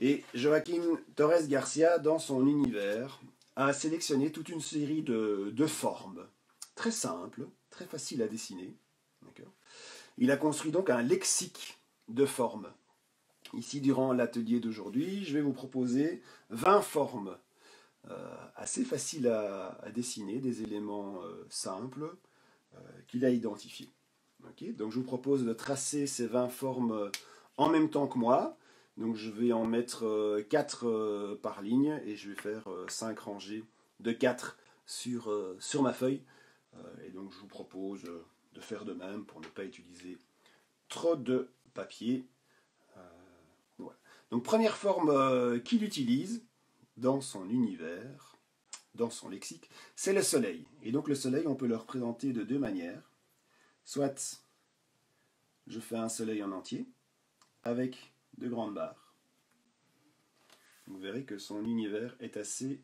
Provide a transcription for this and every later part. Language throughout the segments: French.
Et Joaquín Torres Garcia, dans son univers, a sélectionné toute une série de formes, très simples, très faciles à dessiner. Il a construit donc un lexique de formes. Ici, durant l'atelier d'aujourd'hui, je vais vous proposer 20 formes assez faciles à dessiner, des éléments simples qu'il a identifiés. Donc je vous propose de tracer ces 20 formes en même temps que moi. Donc je vais en mettre 4 par ligne et je vais faire 5 rangées de 4 sur ma feuille. Et donc je vous propose de faire de même pour ne pas utiliser trop de papier. Voilà. Donc première forme qu'il utilise dans son univers, dans son lexique, c'est le soleil. Et donc le soleil, on peut le représenter de deux manières. Soit je fais un soleil en entier avec de grandes barres. Vous verrez que son univers est assez...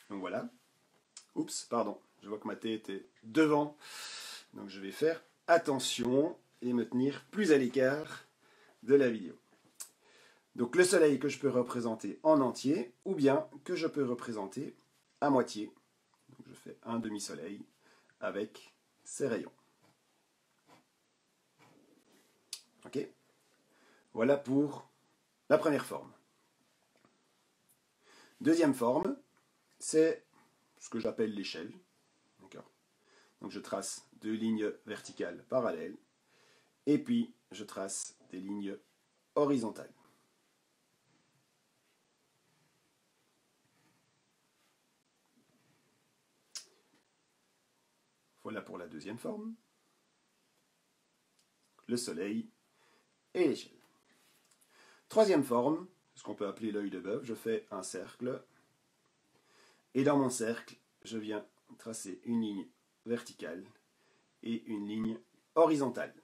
Donc voilà. Oups, pardon, je vois que ma tête est devant. Donc je vais faire attention et me tenir plus à l'écart de la vidéo. Donc le soleil que je peux représenter en entier ou bien que je peux représenter à moitié. Donc je fais un demi-soleil avec ses rayons. Ok? Voilà pour la première forme. Deuxième forme, c'est ce que j'appelle l'échelle. Donc je trace deux lignes verticales parallèles et puis je trace des lignes horizontales. Voilà pour la deuxième forme, le soleil et l'échelle. Troisième forme, ce qu'on peut appeler l'œil de bœuf, je fais un cercle et dans mon cercle, je viens tracer une ligne verticale et une ligne horizontale.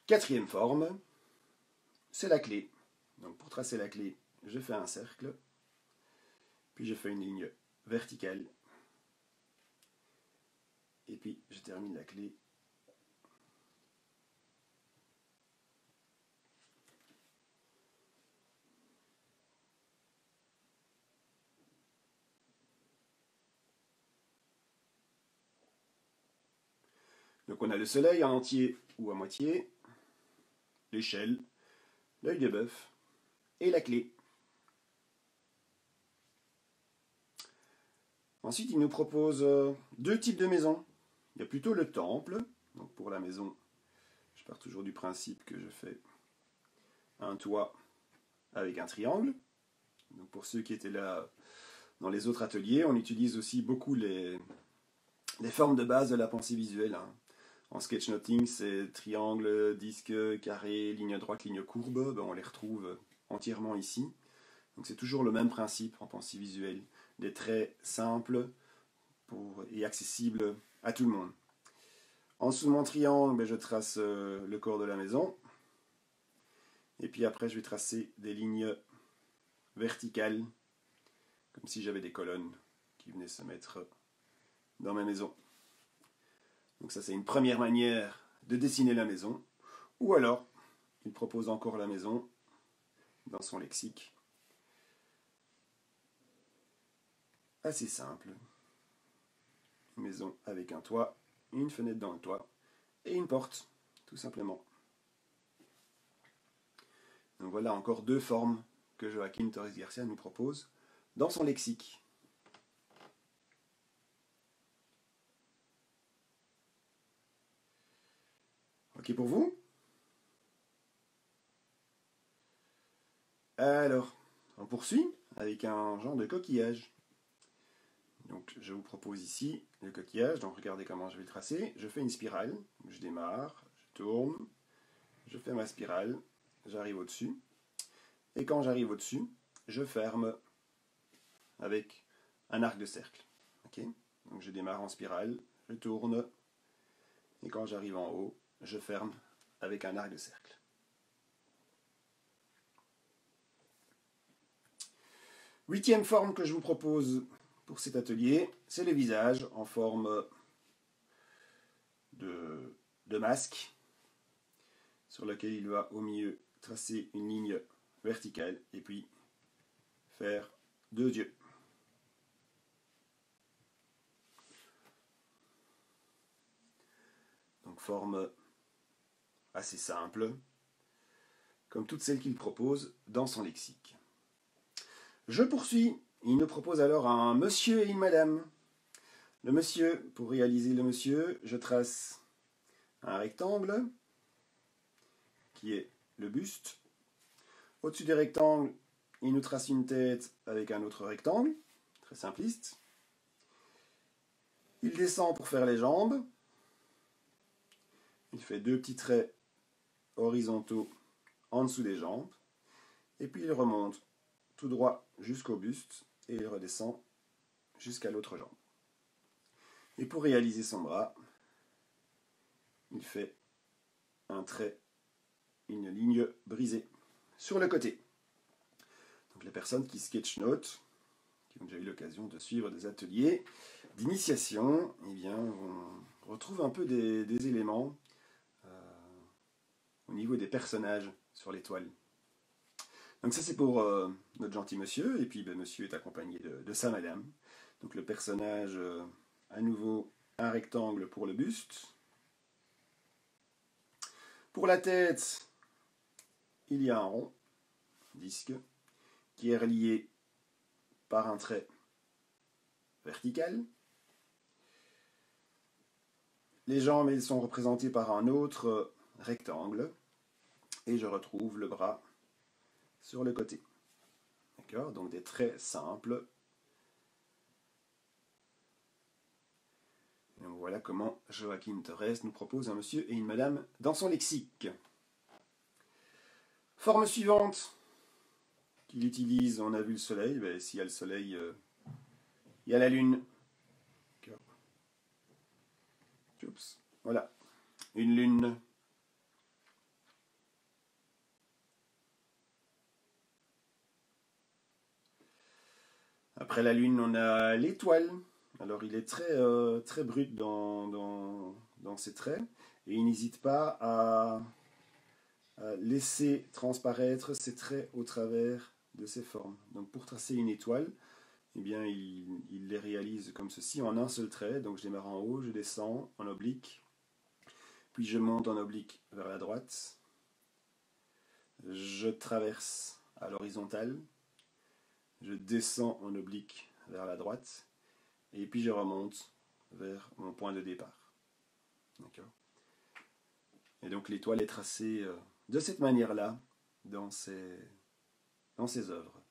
Quatrième forme, c'est la clé. Donc pour tracer la clé, je fais un cercle, puis je fais une ligne verticale, et puis je termine la clé. Donc on a le soleil en entier ou à moitié, l'échelle, l'œil de bœuf et la clé. Ensuite, il nous propose deux types de maisons. Il y a plutôt le temple. Donc pour la maison, je pars toujours du principe que je fais un toit avec un triangle. Donc pour ceux qui étaient là dans les autres ateliers, on utilise aussi beaucoup les formes de base de la pensée visuelle. En sketchnoting, c'est triangle, disque, carré, ligne droite, ligne courbe. On les retrouve entièrement ici. Donc c'est toujours le même principe en pensée visuelle. Des traits simples et accessibles à tout le monde. En dessous de mon triangle, je trace le corps de la maison. Et puis après, je vais tracer des lignes verticales, comme si j'avais des colonnes qui venaient se mettre dans ma maison. Donc ça, c'est une première manière de dessiner la maison. Ou alors, il propose encore la maison dans son lexique. Assez simple. Une maison avec un toit, une fenêtre dans le toit et une porte, tout simplement. Donc voilà encore deux formes que Joaquín Torres Garcia nous propose dans son lexique. Ok pour vous? Alors, on poursuit avec un genre de coquillage. Donc je vous propose ici le coquillage. Donc regardez comment je vais le tracer. Je fais une spirale, je démarre, je tourne, je fais ma spirale, j'arrive au-dessus. Et quand j'arrive au-dessus, je ferme avec un arc de cercle. Okay, donc je démarre en spirale, je tourne, et quand j'arrive en haut, je ferme avec un arc de cercle. Huitième forme que je vous propose pour cet atelier, c'est le visage en forme de masque, sur lequel il va au milieu tracer une ligne verticale et puis faire deux yeux. Donc forme assez simple, comme toutes celles qu'il propose dans son lexique. Je poursuis. Il nous propose alors un monsieur et une madame. Le monsieur, pour réaliser le monsieur, je trace un rectangle qui est le buste. Au-dessus du rectangle, il nous trace une tête avec un autre rectangle, très simpliste. Il descend pour faire les jambes. Il fait deux petits traits horizontaux en dessous des jambes. Et puis il remonte tout droit jusqu'au buste et il redescend jusqu'à l'autre jambe. Et pour réaliser son bras, il fait un trait, une ligne brisée sur le côté. Donc les personnes qui sketchnotent, qui ont déjà eu l'occasion de suivre des ateliers d'initiation, eh bien, on retrouve un peu des éléments au niveau des personnages sur les toiles. Donc ça c'est pour notre gentil monsieur, et puis ben, monsieur est accompagné de sa madame. Donc le personnage, à nouveau, un rectangle pour le buste. Pour la tête, il y a un rond, disque, qui est relié par un trait vertical. Les jambes, elles sont représentées par un autre rectangle. Et je retrouve le bras sur le côté. D'accord? Donc des traits simples. Et donc voilà comment Joaquín Torres nous propose un monsieur et une madame dans son lexique. Forme suivante qu'il utilise, on a vu le soleil. Ben, s'il y a le soleil, il y a la lune. Oups. Voilà, une lune. Après la lune, on a l'étoile. Alors il est très brut dans ses traits et il n'hésite pas à laisser transparaître ses traits au travers de ses formes. Donc pour tracer une étoile, eh bien, il les réalise comme ceci en un seul trait. Donc je démarre en haut, je descends en oblique, puis je monte en oblique vers la droite, je traverse à l'horizontale, je descends en oblique vers la droite, et puis je remonte vers mon point de départ. D'accord ? Et donc l'étoile est tracée de cette manière-là dans ses œuvres.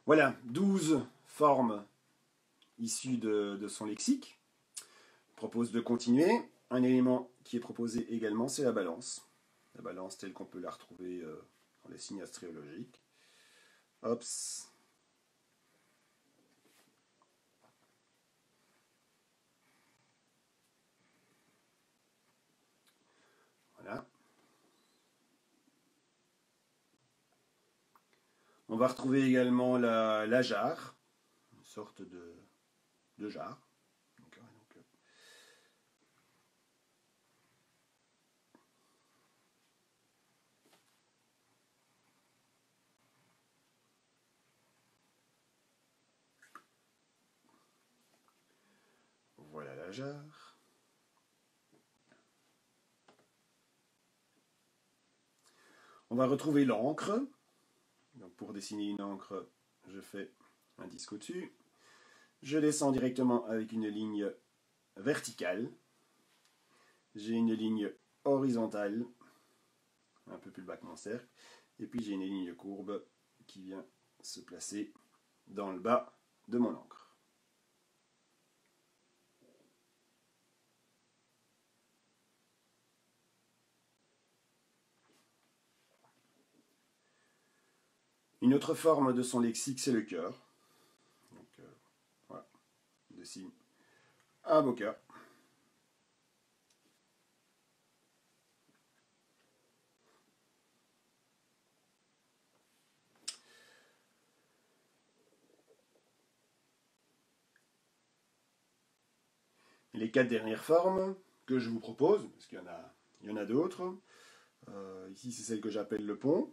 Voilà, 12 formes issues de son lexique. Je propose de continuer. Un élément qui est proposé également, c'est la balance. La balance telle qu'on peut la retrouver dans les signes astréologiques. Hops. Voilà. On va retrouver également la jarre, une sorte de jarre. Voilà la jarre. On va retrouver l'encre. Donc pour dessiner une encre, je fais un disque au-dessus. Je descends directement avec une ligne verticale. J'ai une ligne horizontale, un peu plus bas que mon cercle. Et puis j'ai une ligne courbe qui vient se placer dans le bas de mon encre. Une autre forme de son lexique, c'est le cœur. Donc voilà, on dessine un beau cœur. les 4 dernières formes que je vous propose, parce qu'il y en a d'autres. Ici, c'est celle que j'appelle le pont.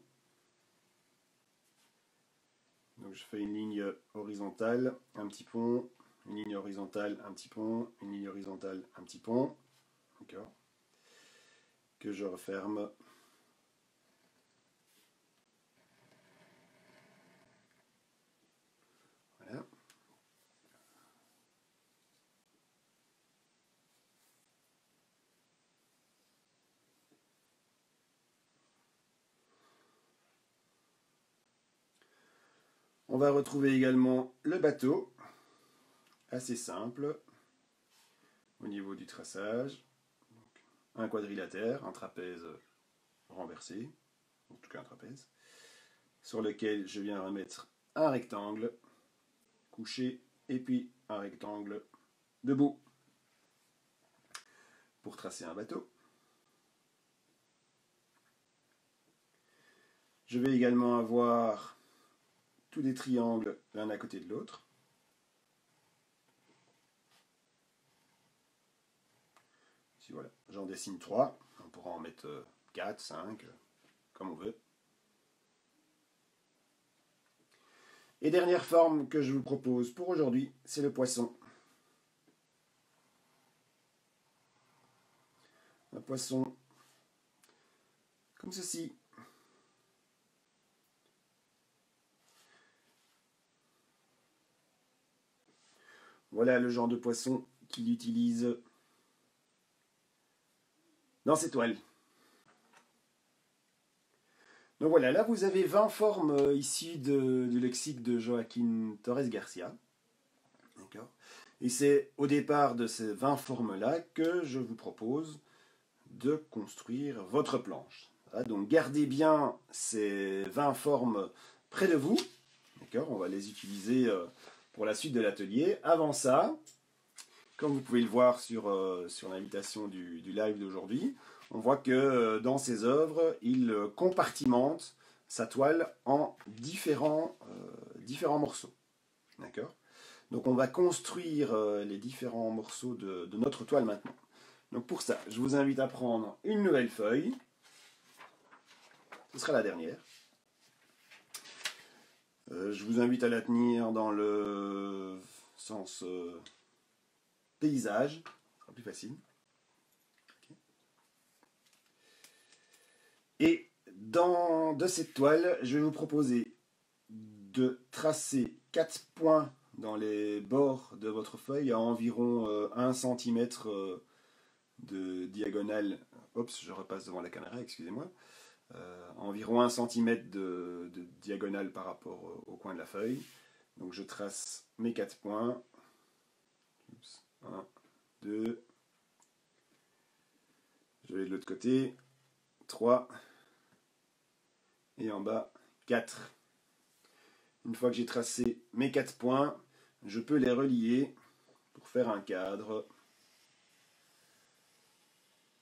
Donc je fais une ligne horizontale, un petit pont, une ligne horizontale, un petit pont, une ligne horizontale, un petit pont. D'accord. Que je referme. Voilà. On va retrouver également le bateau, assez simple au niveau du traçage. Donc, un quadrilatère, un trapèze renversé, en tout cas un trapèze, sur lequel je viens remettre un rectangle couché et puis un rectangle debout pour tracer un bateau. Je vais également avoir tous des triangles l'un à côté de l'autre. Ici, voilà, j'en dessine 3. On pourra en mettre 4, 5, comme on veut. Et dernière forme que je vous propose pour aujourd'hui, c'est le poisson. Un poisson comme ceci. Voilà le genre de poisson qu'il utilise dans ses toiles. Donc voilà, là vous avez 20 formes issues du lexique de Joaquín Torres Garcia. D'accord. Et c'est au départ de ces 20 formes-là que je vous propose de construire votre planche. Voilà, donc gardez bien ces 20 formes près de vous. D'accord. On va les utiliser pour la suite de l'atelier. Avant ça, comme vous pouvez le voir sur l'invitation du live d'aujourd'hui, on voit que dans ses œuvres, il compartimente sa toile en différents morceaux. D'accord. Donc on va construire les différents morceaux de notre toile maintenant. Donc pour ça, je vous invite à prendre une nouvelle feuille. Ce sera la dernière. Je vous invite à la tenir dans le sens paysage. Ce sera plus facile. Okay. Et de cette toile, je vais vous proposer de tracer 4 points dans les bords de votre feuille à environ 1 cm de diagonale. Oups, je repasse devant la caméra, excusez-moi. Environ 1 cm de diagonale par rapport au coin de la feuille. Donc je trace mes 4 points. 1, 2. Je vais de l'autre côté. 3. Et en bas, 4. Une fois que j'ai tracé mes 4 points, je peux les relier pour faire un cadre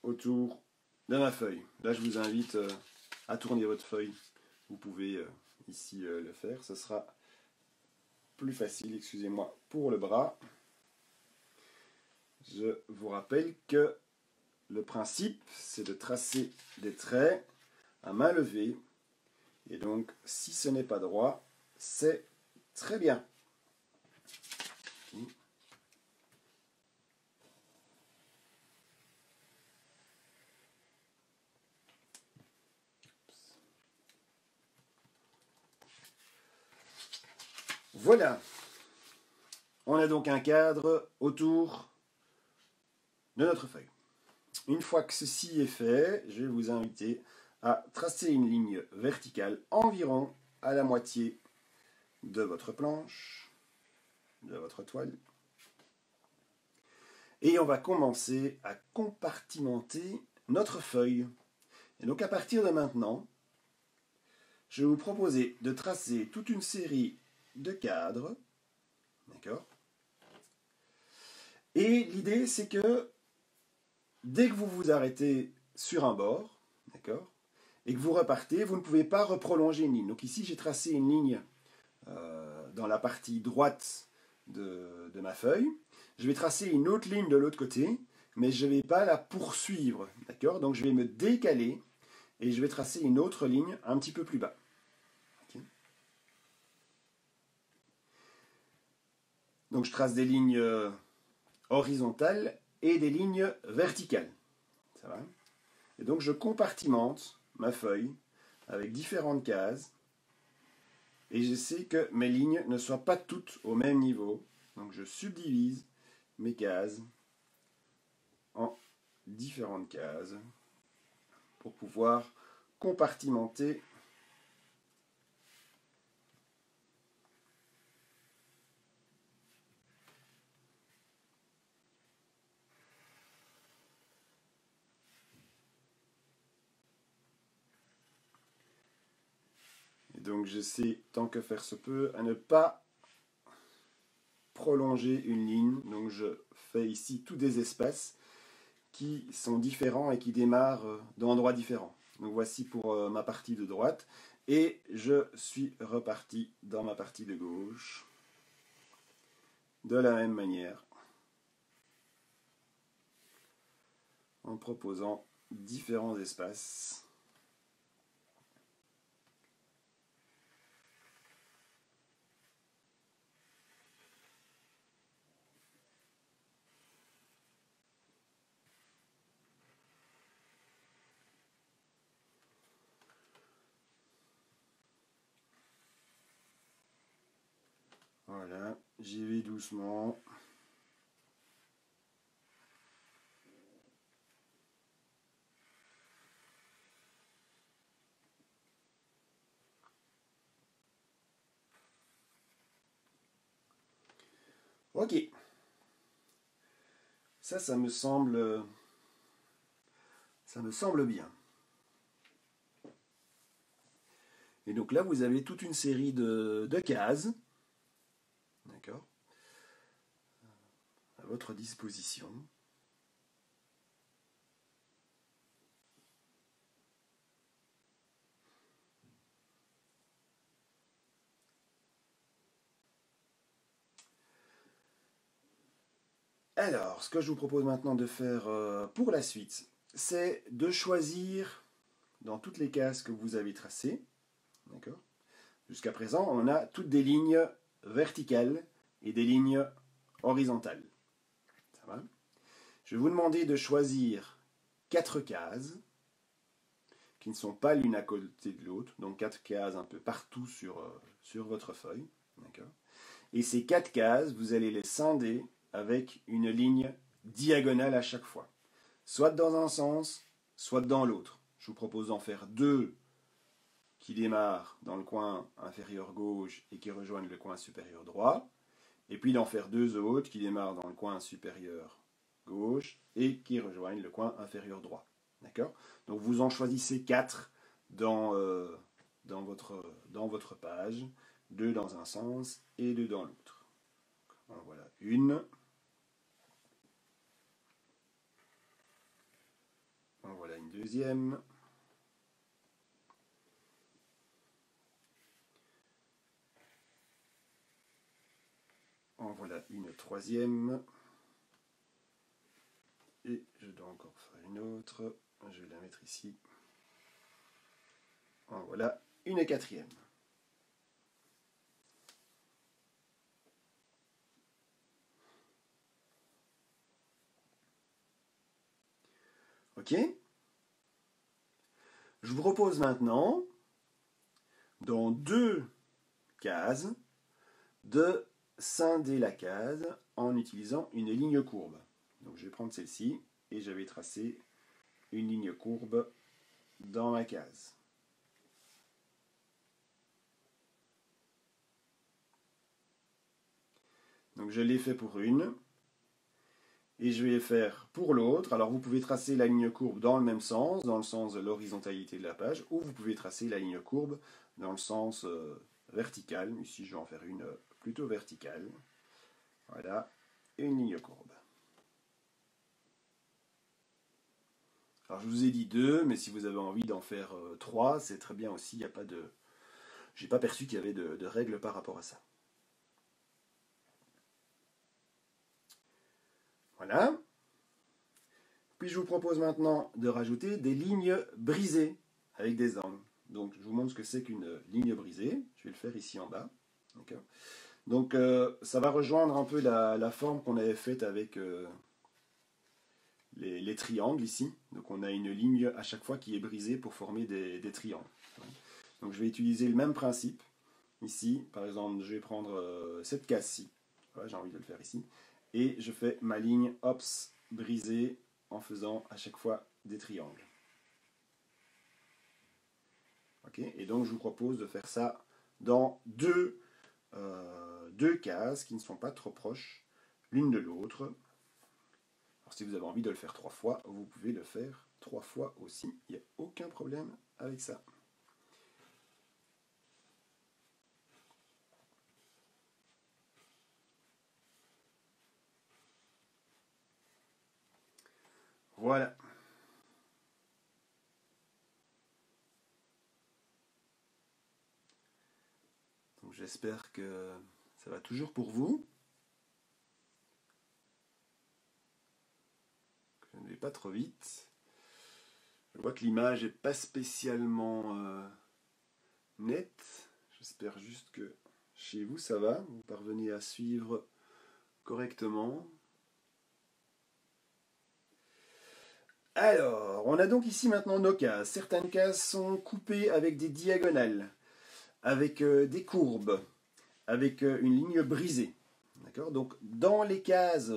autour de ma feuille. Là, je vous invite à tourner votre feuille. Vous pouvez ici le faire. Ce sera plus facile, excusez-moi, pour le bras. Je vous rappelle que le principe, c'est de tracer des traits à main levée. Et donc, si ce n'est pas droit, c'est très bien. Voilà. On a donc un cadre autour de notre feuille. Une fois que ceci est fait, je vais vous inviter à tracer une ligne verticale environ à la moitié de votre planche, de votre toile. Et on va commencer à compartimenter notre feuille. Et donc à partir de maintenant, je vais vous proposer de tracer toute une série de cadres. D'accord ? Et l'idée, c'est que dès que vous vous arrêtez sur un bord, d'accord, et que vous repartez, vous ne pouvez pas reprolonger une ligne. Donc ici, j'ai tracé une ligne dans la partie droite de ma feuille. je vais tracer une autre ligne de l'autre côté, mais je ne vais pas la poursuivre, d'accord? Donc je vais me décaler et je vais tracer une autre ligne un petit peu plus bas. Okay. Donc je trace des lignes horizontales et des lignes verticales. Ça va? Et donc je compartimente ma feuille avec différentes cases et j'essaie que mes lignes ne soient pas toutes au même niveau. Donc je subdivise mes cases en différentes cases pour pouvoir compartimenter et donc j'essaie tant que faire se peut à ne pas prolonger une ligne. Donc je fais ici tous des espaces qui sont différents et qui démarrent d'endroits différents. Donc voici pour ma partie de droite et je suis reparti dans ma partie de gauche de la même manière en proposant différents espaces. Voilà, j'y vais doucement. Ok. Ça me semble bien. Et donc là, vous avez toute une série de cases, d'accord, à votre disposition. Alors, ce que je vous propose maintenant de faire pour la suite, c'est de choisir dans toutes les cases que vous avez tracées, d'accord. Jusqu'à présent, on a toutes des lignes verticales et des lignes horizontales. Ça va? Je vais vous demander de choisir 4 cases qui ne sont pas l'une à côté de l'autre, donc 4 cases un peu partout sur votre feuille. Et ces 4 cases, vous allez les scinder avec une ligne diagonale à chaque fois, soit dans un sens, soit dans l'autre. Je vous propose d'en faire 2 qui démarrent dans le coin inférieur gauche et qui rejoignent le coin supérieur droit, et puis d'en faire 2 autres qui démarrent dans le coin supérieur gauche et qui rejoignent le coin inférieur droit. D'accord? Donc vous en choisissez 4 dans votre page, 2 dans un sens et 2 dans l'autre. En voilà une. En voilà une deuxième. En voilà une troisième. Et je dois encore faire une autre. Je vais la mettre ici. En voilà une quatrième. Ok? Je vous propose maintenant, dans 2 cases, de scinder la case en utilisant une ligne courbe. Donc je vais prendre celle-ci et je vais tracer une ligne courbe dans ma case. Donc je l'ai fait pour une et je vais faire pour l'autre. Alors vous pouvez tracer la ligne courbe dans le même sens, dans le sens de l'horizontalité de la page, ou vous pouvez tracer la ligne courbe dans le sens vertical. Ici je vais en faire une plutôt verticale. Voilà, une ligne courbe. Alors je vous ai dit 2, mais si vous avez envie d'en faire 3, c'est très bien aussi. Il n'y a pas de... J'ai pas perçu qu'il y avait de règles par rapport à ça. Voilà. Puis je vous propose maintenant de rajouter des lignes brisées avec des angles. Donc je vous montre ce que c'est qu'une ligne brisée. Je vais le faire ici en bas. Donc ça va rejoindre un peu la forme qu'on avait faite avec les triangles ici. Donc on a une ligne à chaque fois qui est brisée pour former des triangles. Donc je vais utiliser le même principe. Ici, par exemple, je vais prendre cette case-ci. Voilà, j'ai envie de le faire ici. Et je fais ma ligne, hops, brisée, en faisant à chaque fois des triangles. Okay, et donc je vous propose de faire ça dans deux cases qui ne sont pas trop proches l'une de l'autre. Alors si vous avez envie de le faire 3 fois, vous pouvez le faire 3 fois aussi. Il n'y a aucun problème avec ça. Voilà. Donc j'espère que ça va toujours pour vous. Que je ne vais pas trop vite. Je vois que l'image n'est pas spécialement nette. J'espère juste que chez vous ça va. Vous parvenez à suivre correctement. Alors, on a donc ici maintenant nos cases. Certaines cases sont coupées avec des diagonales, avec des courbes, avec une ligne brisée. D'accord ? Donc, dans les cases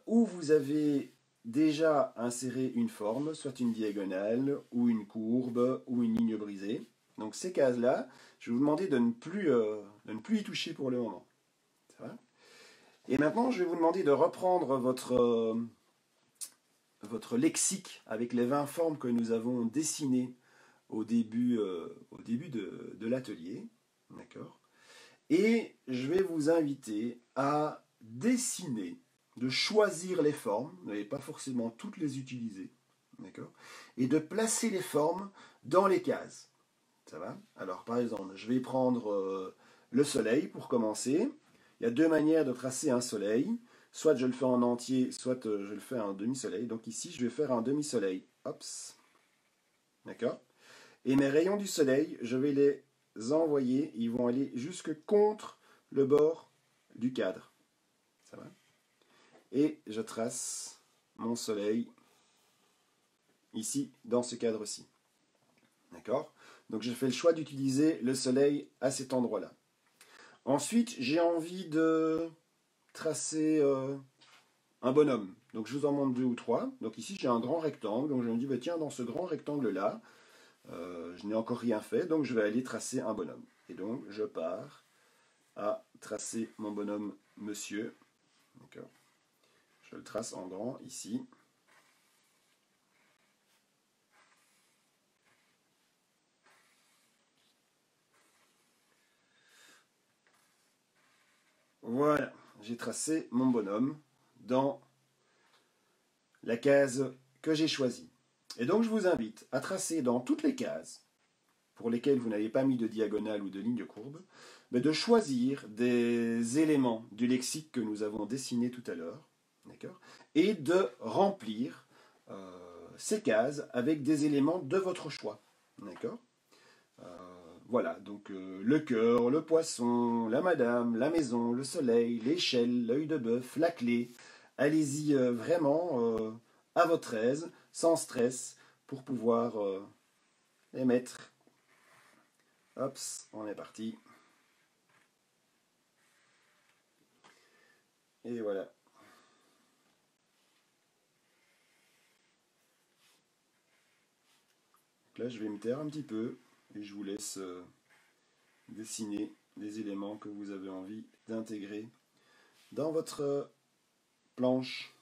où vous avez déjà inséré une forme, soit une diagonale, ou une courbe, ou une ligne brisée, donc ces cases-là, je vais vous demander de ne plus y toucher pour le moment. Ça va ? Et maintenant, je vais vous demander de reprendre votre lexique avec les 20 formes que nous avons dessinées au début de l'atelier. D'accord ? Et je vais vous inviter à dessiner, de choisir les formes, vous n'allez pas forcément toutes les utiliser, d'accord ? Et de placer les formes dans les cases. Ça va ? Alors par exemple, je vais prendre le soleil pour commencer. Il y a 2 manières de tracer un soleil. Soit je le fais en entier, soit je le fais en demi-soleil. Donc ici, je vais faire un demi-soleil. Hops. D'accord ? Et mes rayons du soleil, je vais les envoyer. Ils vont aller jusque contre le bord du cadre. Ça va ? Et je trace mon soleil ici, dans ce cadre-ci. D'accord ? Donc je fais le choix d'utiliser le soleil à cet endroit-là. Ensuite, j'ai envie de tracer un bonhomme. Donc je vous en montre 2 ou 3. Donc ici, j'ai un grand rectangle. Donc je me dis, bah, tiens, dans ce grand rectangle-là, je n'ai encore rien fait, donc je vais aller tracer un bonhomme. Et donc je pars à tracer mon bonhomme monsieur. D'accord. Je le trace en grand ici. Voilà, j'ai tracé mon bonhomme dans la case que j'ai choisie. Et donc je vous invite à tracer dans toutes les cases pour lesquelles vous n'avez pas mis de diagonale ou de ligne courbe, mais de choisir des éléments du lexique que nous avons dessiné tout à l'heure, d'accord, et de remplir ces cases avec des éléments de votre choix. D'accord. Voilà, donc le cœur, le poisson, la madame, la maison, le soleil, l'échelle, l'œil de bœuf, la clé. Allez-y vraiment à votre aise, sans stress, pour pouvoir les mettre. Hop, on est parti. Et voilà. Donc là, je vais me taire un petit peu et je vous laisse dessiner les éléments que vous avez envie d'intégrer dans votre planche.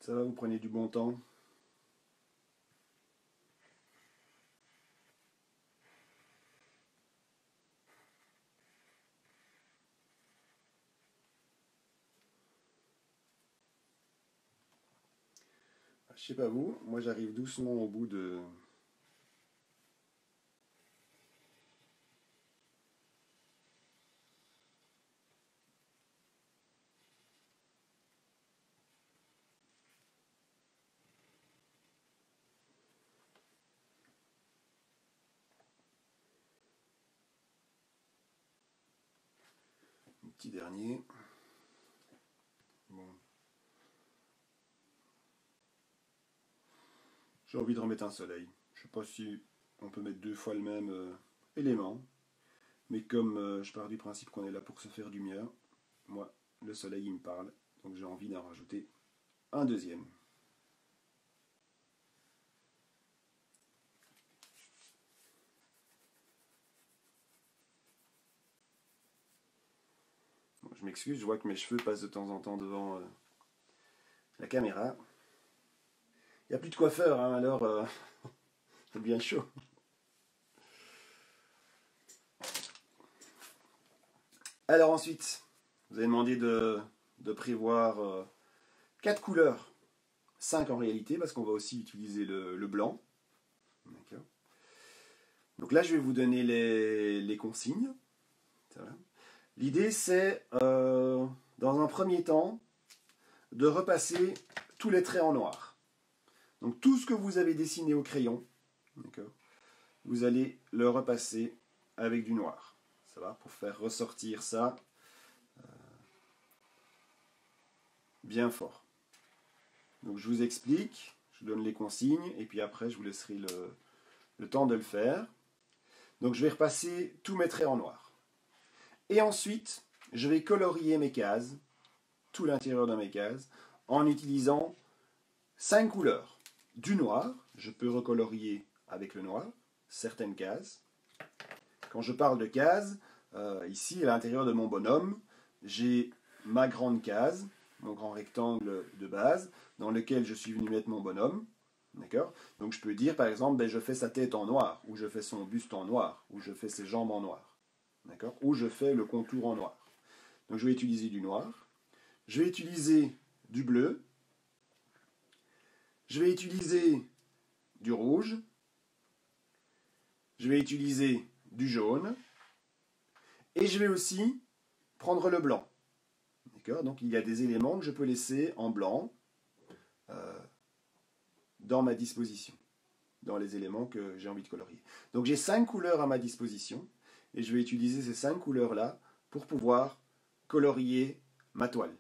Ça va, vous prenez du bon temps? Je sais pas vous, moi j'arrive doucement au bout de... Un petit dernier. Bon. J'ai envie de remettre un soleil. Je sais pas si on peut mettre deux fois le même élément, mais comme je pars du principe qu'on est là pour se faire du mien, moi, le soleil il me parle, donc j'ai envie d'en rajouter un deuxième. Bon, je m'excuse, je vois que mes cheveux passent de temps en temps devant la caméra. Il n'y a plus de coiffeur, hein, alors c'est bien chaud. Alors ensuite, vous avez demandé de prévoir 4 couleurs, 5 en réalité, parce qu'on va aussi utiliser le blanc. Donc là, je vais vous donner les consignes. L'idée, c'est, dans un premier temps, de repasser tous les traits en noir. Donc tout ce que vous avez dessiné au crayon, vous allez le repasser avec du noir. Ça va, pour faire ressortir ça bien fort. Donc je vous explique, je vous donne les consignes, et puis après je vous laisserai le temps de le faire. Donc je vais repasser tous mes traits en noir. Et ensuite, je vais colorier mes cases, tout l'intérieur de mes cases, en utilisant 5 couleurs. Du noir, je peux recolorier avec le noir certaines cases. Quand je parle de cases, ici à l'intérieur de mon bonhomme, j'ai ma grande case, mon grand rectangle de base, dans lequel je suis venu mettre mon bonhomme. D'accord? Donc je peux dire par exemple, ben, je fais sa tête en noir, ou je fais son buste en noir, ou je fais ses jambes en noir. D'accord? Ou je fais le contour en noir. Donc je vais utiliser du noir. Je vais utiliser du bleu. Je vais utiliser du rouge. Je vais utiliser du jaune. Et je vais aussi prendre le blanc. D'accord? Donc il y a des éléments que je peux laisser en blanc dans ma disposition, dans les éléments que j'ai envie de colorier. Donc j'ai 5 couleurs à ma disposition et je vais utiliser ces 5 couleurs-là pour pouvoir colorier ma toile.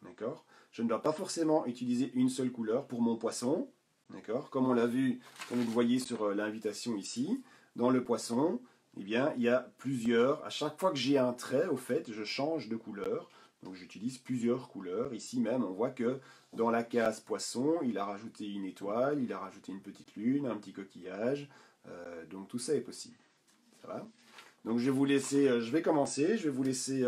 D'accord? Je ne dois pas forcément utiliser une seule couleur pour mon poisson. D'accord? Comme on l'a vu, comme vous le voyez sur l'invitation ici, dans le poisson, eh bien, il y a plusieurs. À chaque fois que j'ai un trait, au fait, je change de couleur. Donc j'utilise plusieurs couleurs. Ici même, on voit que dans la case poisson, il a rajouté une étoile, il a rajouté une petite lune, un petit coquillage. Donc tout ça est possible. Ça va? Donc je vais vous laisser, je vais commencer, je vais vous laisser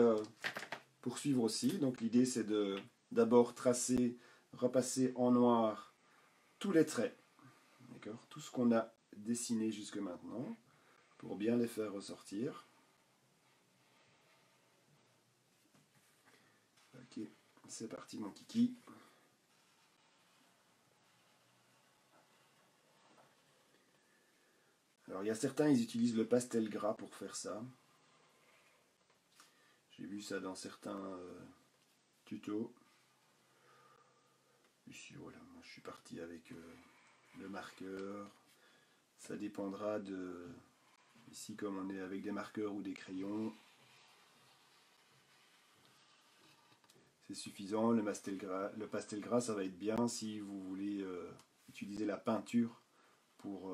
poursuivre aussi. Donc l'idée c'est de d'abord tracer, repasser en noir tous les traits. D'accord? Tout ce qu'on a dessiné jusque maintenant, pour bien les faire ressortir. Ok, c'est parti mon kiki. Alors il y a certains, ils utilisent le pastel gras pour faire ça. J'ai vu ça dans certains tutos. Ici voilà, moi je suis parti avec le marqueur. Ça dépendra de... Ici comme on est avec des marqueurs ou des crayons, c'est suffisant. Le pastel gras, ça va être bien si vous voulez utiliser la peinture pour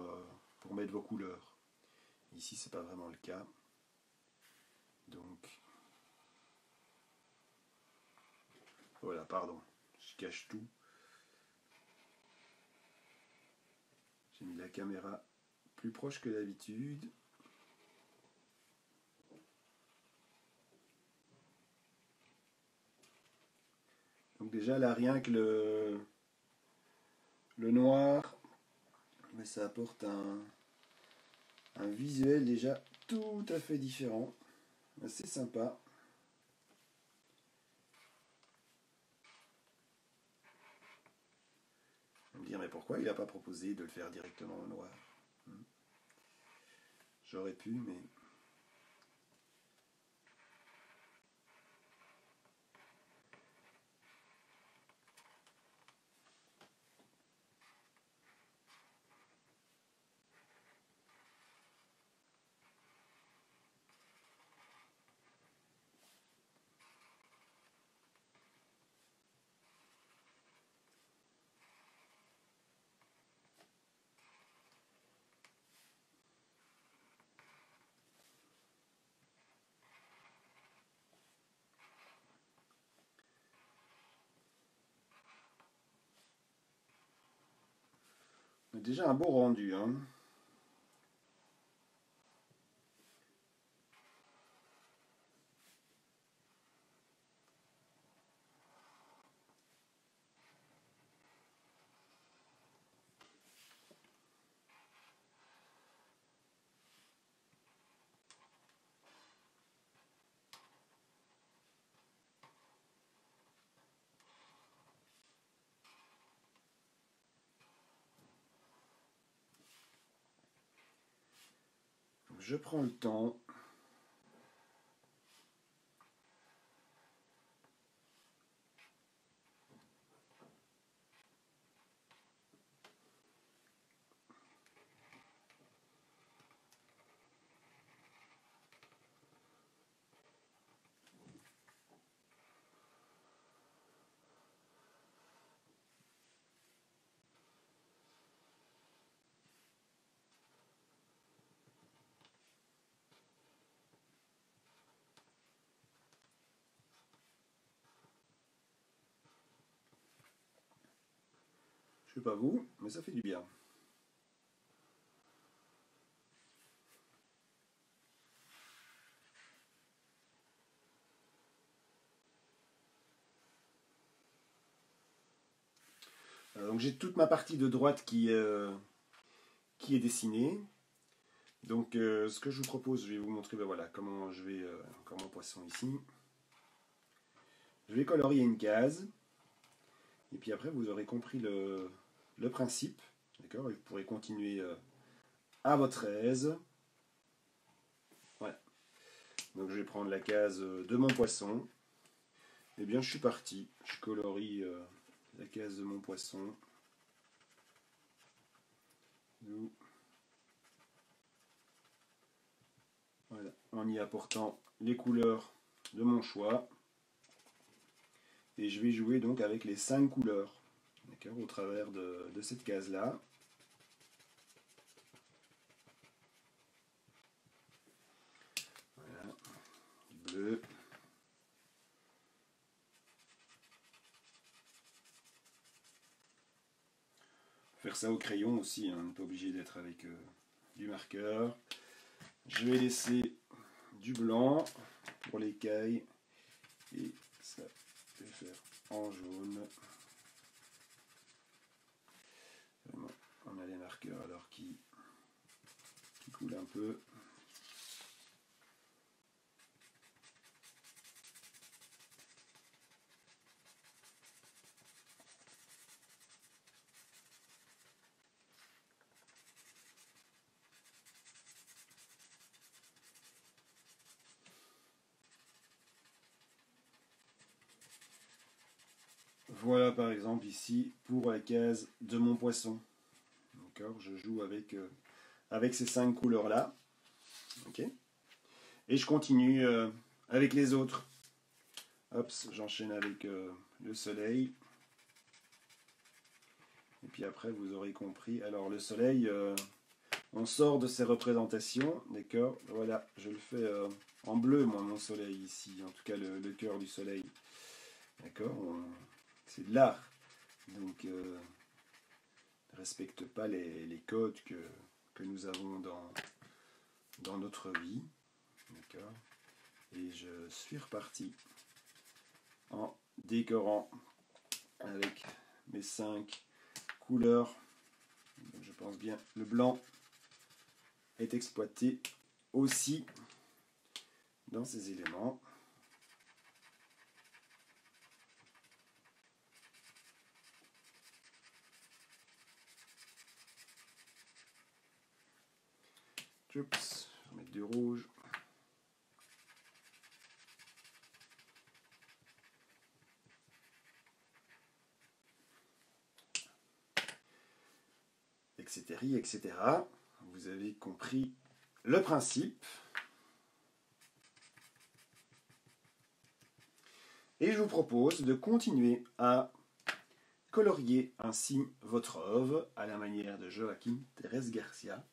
mettre vos couleurs. Ici, c'est pas vraiment le cas. Donc, voilà, pardon, je cache tout. J'ai mis la caméra plus proche que d'habitude. Donc déjà, là, rien que le noir, mais ça apporte un visuel déjà tout à fait différent. C'est sympa. On me dire, mais pourquoi il n'a pas proposé de le faire directement au noir? J'aurais pu, mais... Déjà un beau rendu, hein. Je prends le temps. Je sais pas vous, mais ça fait du bien. Donc j'ai toute ma partie de droite qui est dessinée. Donc ce que je vous propose, je vais vous montrer voilà, comment je vais comme mon poisson ici. Je vais colorier une case. Et puis après vous aurez compris le principe. D'accord. Vous pourrez continuer à votre aise. Voilà. Donc je vais prendre la case de mon poisson. Et bien je suis parti. Je colorie la case de mon poisson. Voilà, en y apportant les couleurs de mon choix. Et je vais jouer donc avec les 5 couleurs, d'accord, au travers de cette case-là. Voilà, du bleu. Faire ça au crayon aussi, hein, on n'est pas obligé d'être avec du marqueur. Je vais laisser du blanc pour l'écaille et ça, je vais faire en jaune. Vraiment, on a les marqueurs alors qui coulent un peu. Voilà par exemple ici pour la case de mon poisson. D'accord, je joue avec ces 5 couleurs là. Okay. Et je continue avec les autres. Hop, j'enchaîne avec le soleil. Et puis après vous aurez compris. Alors le soleil, on sort de ces représentations. D'accord, voilà, je le fais en bleu moi mon soleil ici. En tout cas le cœur du soleil. D'accord, c'est de l'art. Donc ne respecte pas les codes que nous avons dans notre vie. D'accord. Et je suis reparti en décorant avec mes 5 couleur, je pense bien, le blanc est exploité aussi dans ces éléments. Oups, je vais mettre du rouge. Etc., etc. Vous avez compris le principe. Et je vous propose de continuer à colorier ainsi votre œuvre à la manière de Joaquín Térez García.